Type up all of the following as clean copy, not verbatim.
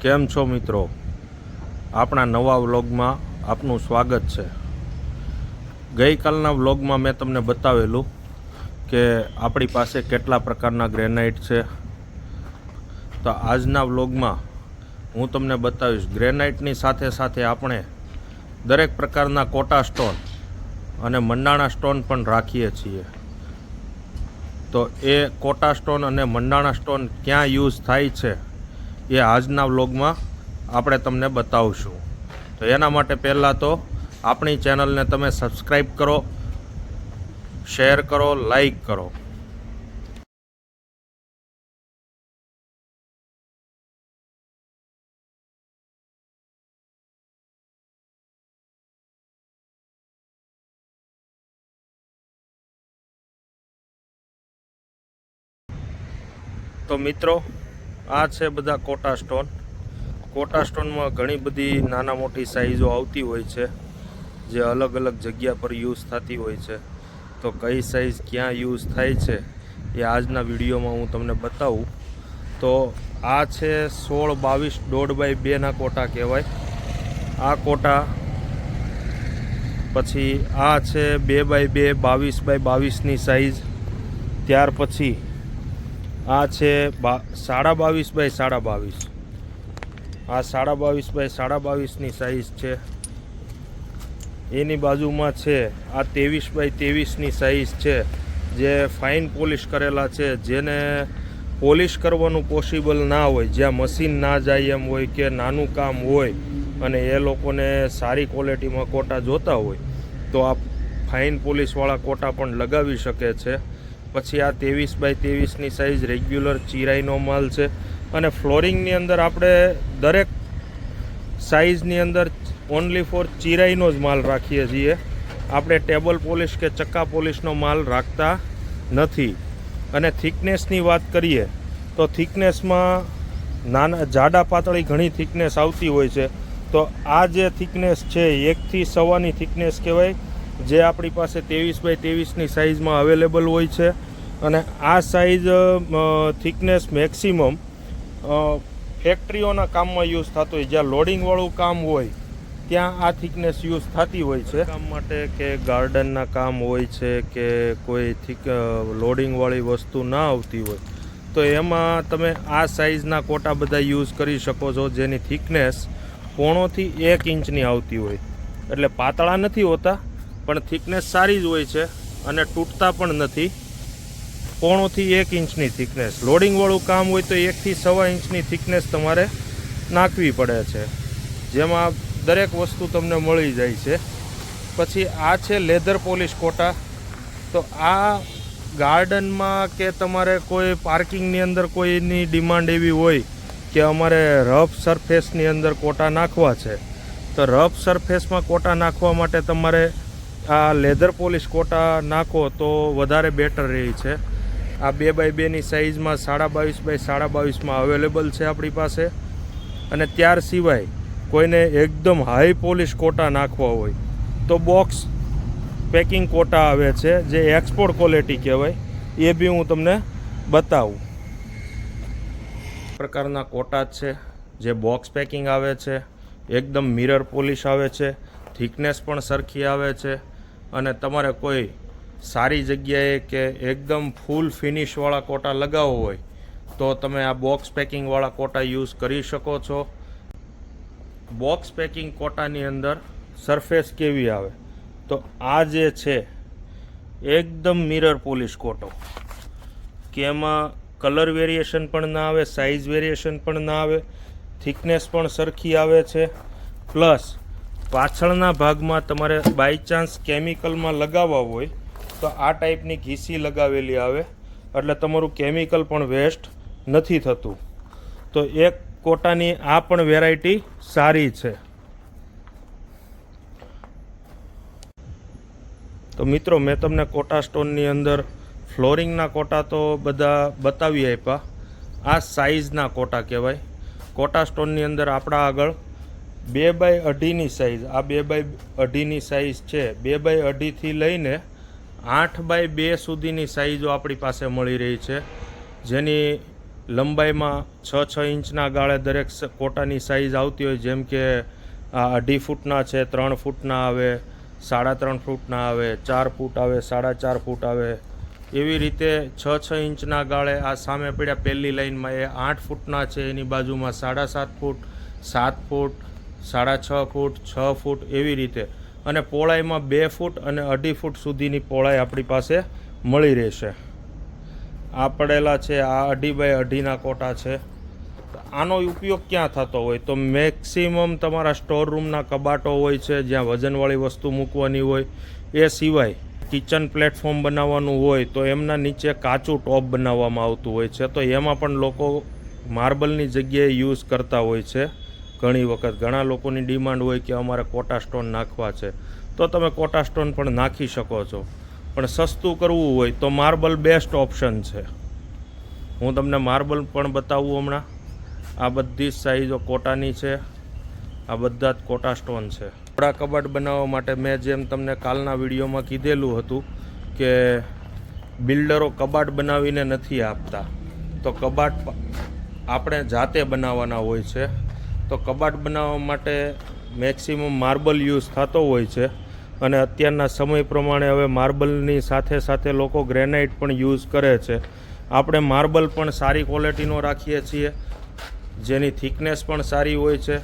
કેમ છો મિત્રો? આપણા નવા વ્લોગમાં આપનું સ્વાગત છે. ગઈકાલના વ્લોગમાં મેં તમને બતાવેલું કે આપણી પાસે કેટલા પ્રકારના ગ્રેનાઇટ છે. તો આજના વ્લોગમાં હું તમને બતાવીશ ગ્રેનાઇટની સાથે સાથે આપણે દરેક પ્રકારના કોટા સ્ટોન અને મંડાણા સ્ટોન પણ રાખીએ છીએ. તો એ કોટા સ્ટોન અને મંડાણા સ્ટોન ક્યાં યુઝ થાય છે એ આજના વ્લોગમાં આપણે તમને બતાવશું. તો એના માટે પહેલાં તો આપણી ચેનલને તમે સબસ્ક્રાઈબ કરો, શેર કરો, લાઈક કરો. તો મિત્રો, આ છે બધા કોટા સ્ટોન. કોટા સ્ટોનમાં ઘણી બધી નાના મોટી સાઇઝો આવતી હોય છે જે અલગ અલગ જગ્યા પર યુઝ થતી હોય છે. તો કઈ સાઇઝ ક્યાં યુઝ થાય છે એ આજના વિડીયોમાં હું તમને બતાવું. તો આ છે 16-22 1.5x2 કોટા કહેવાય આ કોટા. પછી આ છે 2x2 22x22ની સાઇઝ. ત્યાર પછી આ છે 22x22. આ 22x22ની સાઇઝ છે. એની બાજુમાં છે આ 23x23ની સાઇઝ છે જે ફાઇન પોલિશ કરેલા છે. જેને પોલિશ કરવાનું પોસિબલ ના હોય, જ્યાં મશીન ના જાય એમ હોય કે નાનું કામ હોય અને એ લોકોને સારી ક્વોલિટીમાં કોટા જોતા હોય તો આ ફાઇન પોલિશવાળા કોટા પણ લગાવી શકે છે. પછી આ 23x23ની સાઇઝ રેગ્યુલર ચિરાઈનો માલ છે. અને ફ્લોરિંગની અંદર આપણે દરેક સાઇઝની અંદર ઓનલી ફોર ચિરાઈનો જ માલ રાખીએ છીએ. આપણે ટેબલ પોલિશ કે ચક્કા પોલિશનો માલ રાખતા નથી. અને થિકનેસની વાત કરીએ તો થિકનેસમાં નાના જાડા પાતળી ઘણી થિકનેસ આવતી હોય છે. તો આ જે થિકનેસ છે 1 થી 1.25ની થિકનેસ કહેવાય, જે આપણી પાસે 23x23ની સાઇઝમાં અવેલેબલ હોય છે. અને આ સાઇઝ થિકનેસ મેક્સિમમ ફેક્ટરીઓના કામમાં યુઝ થતો હોય, જ્યાં લોડિંગવાળું કામ હોય ત્યાં આ થિકનેસ યુઝ થતી હોય છે. કામ માટે કે ગાર્ડનના કામ હોય છે કે કોઈ લોડિંગવાળી વસ્તુ ના આવતી હોય તો એમાં તમે આ સાઇઝના કોટા બધા યુઝ કરી શકો છો, જેની થિકનેસ 0.5 થી 1 ઇંચની આવતી હોય. એટલે પાતળા નથી હોતા પણ થિકનેસ સારી જ હોય છે અને તૂટતા પણ નથી. 0.5 થી 1 ઇંચની થિકનેસ. લોડિંગવાળું કામ હોય તો 1 થી 1.25 ઇંચની થિકનેસ તમારે નાખવી પડે છે, જેમાં દરેક વસ્તુ તમને મળી જાય છે. પછી આ છે લેધર પોલિશ કોટા. તો આ ગાર્ડનમાં કે તમારે કોઈ પાર્કિંગની અંદર કોઈની ડિમાન્ડ એવી હોય કે અમારે રફ સરફેસની અંદર કોટા નાખવા છે, તો રફ સરફેસમાં કોટા નાખવા માટે તમારે આ લેધર પોલિશ કોટા નાખો તો વધારે બેટર રહે છે. આ 2x2ની સાઇઝમાં 22x22માં અવેલેબલ છે આપણી પાસે. અને ત્યાર સિવાય કોઈને એકદમ હાઈ પોલિશ કોટા નાખવા હોય તો બોક્સ પેકિંગ કોટા આવે છે, જે એક્સપોર્ટ ક્વોલિટી કહેવાય. એ બી હું તમને બતાવું. પ્રકારના કોટા છે જે બોક્સ પેકિંગ આવે છે, એકદમ મિરર પોલિશ આવે છે, થિકનેસ પણ સરખી આવે છે. અને તમારે કોઈ સારી જગ્યાએ કે એકદમ ફૂલ ફિનિશવાળા કોટા લગાવવો હોય તો તમે આ બોક્સ પેકિંગવાળા કોટા યુઝ કરી શકો છો. બોક્સ પેકિંગ કોટાની અંદર સરફેસ કેવી આવે તો આ જે છે એકદમ મિરર પોલિશ કોટો, કે એમાં કલર વેરિએશન પણ ના આવે, સાઇઝ વેરિએશન પણ ના આવે, થિકનેસ પણ સરખી આવે છે. પ્લસ પાછળના ભાગમાં તમારે બાય ચાન્સ કેમિકલમાં લગાવવા હોય તો આ ટાઈપની ઘીસી લગાવેલી આવે, એટલે તમારું કેમિકલ પણ વેસ્ટ નથી થતું. તો એક કોટાની આ પણ વેરાયટી સારી છે. તો મિત્રો, મેં તમને કોટા સ્ટોનની અંદર ફ્લોરિંગના કોટા તો બધા બતાવી આપ્યા. આ સાઇઝના કોટા કહેવાય. કોટા સ્ટોનની અંદર આપણા આગળ 2x2ની સાઇઝ, આ 2x2ની સાઇઝ છે. 2x2થી લઈને 8x2 સુધીની સાઇઝો આપણી પાસે મળી રહી છે, જેની લંબાઈમાં 6 ઇંચના ગાળે દરેક કોટાની સાઇઝ આવતી હોય, જેમ કે આ 2.5 ફૂટના છે, 3 ફૂટના આવે, 3.5 ફૂટના આવે, 4 ફૂટ આવે, 4.5 ફૂટ આવે. એવી રીતે 6 ઇંચના ગાળે આ સામે પડ્યા પહેલી લાઇનમાં એ 8 ફૂટના છે, એની બાજુમાં 7.5 ફૂટ, 7 ફૂટ, 6.5 ફૂટ, 6 ફૂટ એવી રીતે. અને પહોળાઈમાં 2 ફૂટ અને 2.5 ફૂટ સુધીની પહોળાઈ આપણી પાસે મળી રહેશે. આ પડેલા છે, આ 2.5 બાય 2.5ના કોટા છે. આનો ઉપયોગ ક્યાં થતો હોય? તો મેક્સિમમ તમારા સ્ટોર રૂમના કબાટો હોય છે, જ્યાં વજનવાળી વસ્તુ મૂકવાની હોય. એ સિવાય કિચન પ્લેટફોર્મ બનાવવાનું હોય તો એમના નીચે કાચું ટોપ બનાવવામાં આવતું હોય છે, તો એમાં પણ લોકો માર્બલની જગ્યાએ યુઝ કરતા હોય છે. ઘણી વખત ઘણા લોકોની ડિમાન્ડ હોય કે અમારે કોટા સ્ટોન નાખવા છે, તો તમે કોટા સ્ટોન પણ નાખી શકો છો. પણ સસ્તું કરવું હોય તો માર્બલ બેસ્ટ ઓપ્શન છે. હું તમને માર્બલ પણ બતાવું હમણાં. આ બધી જ સાઈઝો કોટાની છે, આ બધા જ કોટા સ્ટોન છે. ઘોડા કબાટ બનાવવા માટે મેં જેમ તમને કાલના વિડીયોમાં કીધેલું હતું કે બિલ્ડરો કબાટ બનાવીને નથી આપતા, તો કબાટ આપણે જાતે બનાવવાના હોય છે. તો કબાટ બનાવવા માટે મેક્સિમમ માર્બલ યુઝ થતો હોય છે. અને અત્યારના સમય પ્રમાણે હવે માર્બલની સાથે સાથે લોકો ગ્રેનાઇટ પણ યુઝ કરે છે. આપણે માર્બલ પણ સારી ક્વોલિટીનો રાખીએ છીએ, જેની થિકનેસ પણ સારી હોય છે.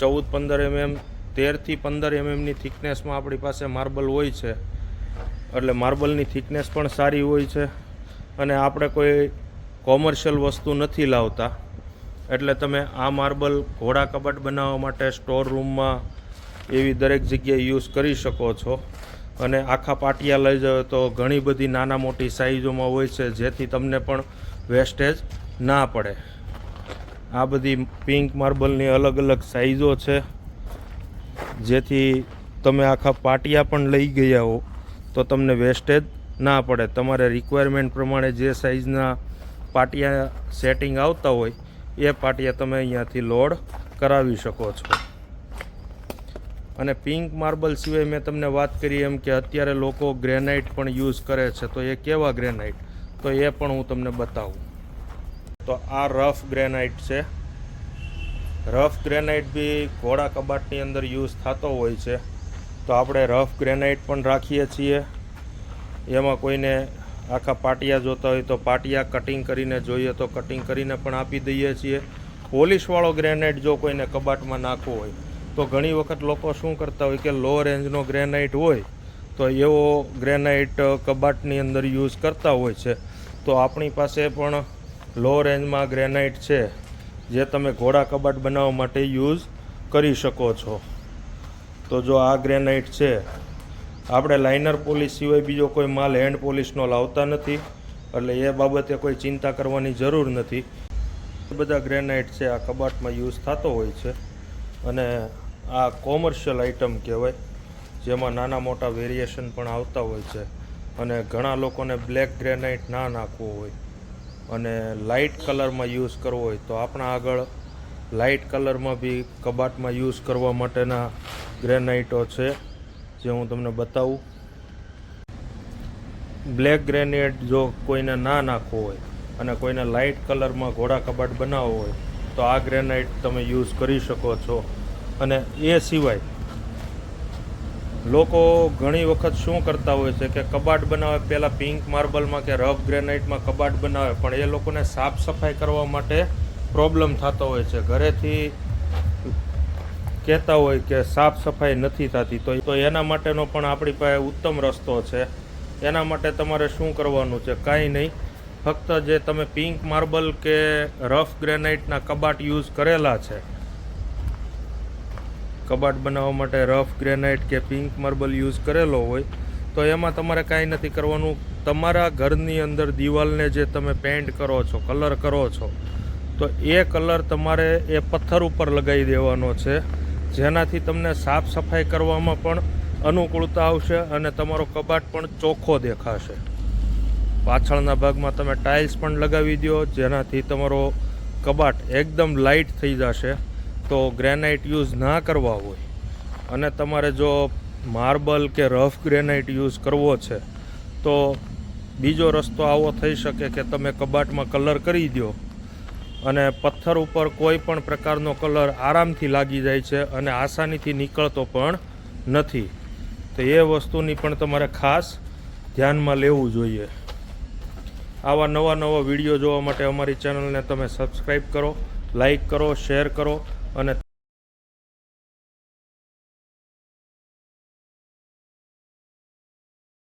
14-15 mm, 13થી 15 mmની થિકનેસમાં આપણી પાસે માર્બલ હોય છે. એટલે માર્બલની થિકનેસ પણ સારી હોય છે. અને આપણે કોઈ કોમર્શિયલ વસ્તુ નથી લાવતા. એટલે તમે આ માર્બલ ઘોડા કબાટ બનાવવા માટે સ્ટોર રૂમમાં એવી દરેક જગ્યાએ યુઝ કરી શકો છો. અને આખા પાટિયા લઈ જાઓ તો ઘણી બધી નાના મોટી સાઇઝોમાં હોય છે, જેથી તમને પણ વેસ્ટેજ ના પડે. આ બધી પિંક માર્બલની અલગ અલગ સાઇઝો છે, જેથી તમે આખા પાટિયા પણ લઈ ગયા હો તો તમને વેસ્ટેજ ના પડે. તમારે રિક્વાયરમેન્ટ પ્રમાણે જે સાઇઝના પાટિયા સેટિંગ આવતા હોય એ પાટિયા તમે અહીંયાથી લોડ કરાવી શકો છો. અને પિંક માર્બલ સિવાય મેં તમને વાત કરી એમ કે અત્યારે લોકો ગ્રેનાઇટ પણ યુઝ કરે છે. તો એ કેવા ગ્રેનાઇટ, તો એ પણ હું તમને બતાવું. તો આ રફ ગ્રેનાઇટ છે. રફ ગ્રેનાઇટ બી ઘોડા કબાટની અંદર યુઝ થતો હોય છે. તો આપણે રફ ગ્રેનાઇટ પણ રાખીએ છીએ. એમાં કોઈને આખા પાટિયા જોતા હોય તો પાટિયા કટિંગ કરીને જોઈએ તો કટિંગ કરીને પણ આપી દઈએ છીએ. પોલિશવાળો ગ્રેનાઇટ જો કોઈને કબાટમાં નાખવો હોય તો ઘણી વખત લોકો શું કરતા હોય કે લો રેન્જનો ગ્રેનાઇટ હોય તો એવો ગ્રેનાઇટ કબાટની અંદર યુઝ કરતા હોય છે. તો આપણી પાસે પણ લો રેન્જમાં ગ્રેનાઇટ છે, જે તમે ઘોડા કબાટ બનાવવા માટે યુઝ કરી શકો છો. તો જો આ ગ્રેનાઇટ છે, આપણે લાઇનર પોલિશ સિવાય બીજો કોઈ માલ હેન્ડ પોલિશનો લાવતા નથી, એટલે એ બાબતે કોઈ ચિંતા કરવાની જરૂર નથી. બધા ગ્રેનાઇટ છે આ કબાટમાં યુઝ થતો હોય છે. અને આ કોમર્શિયલ આઇટમ કહેવાય, જેમાં નાના મોટા વેરિએશન પણ આવતા હોય છે. અને ઘણા લોકોને બ્લેક ગ્રેનાઇટ ના નાખવો હોય અને લાઇટ કલરમાં યુઝ કરવો હોય તો આપણા આગળ લાઇટ કલરમાં બી કબાટમાં યુઝ કરવા માટેના ગ્રેનાઇટો છે, જે હું તમને બતાવું. બ્લેક ગ્રેનાઇટ જો કોઈને ના નાખવો હોય અને કોઈને લાઇટ કલરમાં ઘોડા કબાટ બનાવવો હોય તો આ ગ્રેનાઇટ તમે યુઝ કરી શકો છો. અને એ સિવાય લોકો ઘણી વખત શું કરતા હોય છે કે કબાટ બનાવે પહેલાં પિંક માર્બલમાં કે રફ ગ્રેનાઇટમાં કબાટ બનાવે, પણ એ લોકોને સાફ સફાઈ કરવા માટે પ્રોબ્લેમ થતો હોય છે. ઘરેથી કહેતા હોય કે સાફ સફાઈ નથી થતી, તો એના માટેનો પણ આપણી પાસે ઉત્તમ રસ્તો છે. એના માટે તમારે શું કરવાનું છે? કાંઈ નહીં, ફક્ત જે તમે પિંક માર્બલ કે રફ ગ્રેનાઇટના કબાટ યુઝ કરેલા છે, કબાટ બનાવવા માટે રફ ગ્રેનાઇટ કે પિંક માર્બલ યુઝ કરેલો હોય તો એમાં તમારે કાંઈ નથી કરવાનું. તમારા ઘરની અંદર દિવાલને જે તમે પેઇન્ટ કરો છો, કલર કરો છો, તો એ કલર તમારે એ પથ્થર ઉપર લગાવી દેવાનો છે, જેનાથી તમને સાફ સફાઈ કરવામાં પણ અનુકૂળતા આવશે અને તમારો કબાટ પણ ચોખ્ખો દેખાશે. પાછળના ભાગમાં તમે ટાઇલ્સ પણ લગાવી દો, જેનાથી તમારો કબાટ એકદમ લાઇટ થઈ જશે. તો ગ્રેનાઇટ યુઝ ના કરવા હોય અને તમારે જો માર્બલ કે રફ ગ્રેનાઇટ યુઝ કરવો છે તો બીજો રસ્તો આવો થઈ શકે કે તમે કબાટમાં કલર કરી દો અને પથ્થર ઉપર કોઈ પણ પ્રકારનો કલર આરામથી લાગી જાય છે અને આસાનીથી નીકળતો પણ નથી. તો એ વસ્તુની પણ તમારે ખાસ ધ્યાનમાં લેવું જોઈએ. આવા નવા વિડીયો જોવા માટે અમારી ચેનલને તમે સબસ્ક્રાઈબ કરો, લાઈક કરો, શેર કરો અને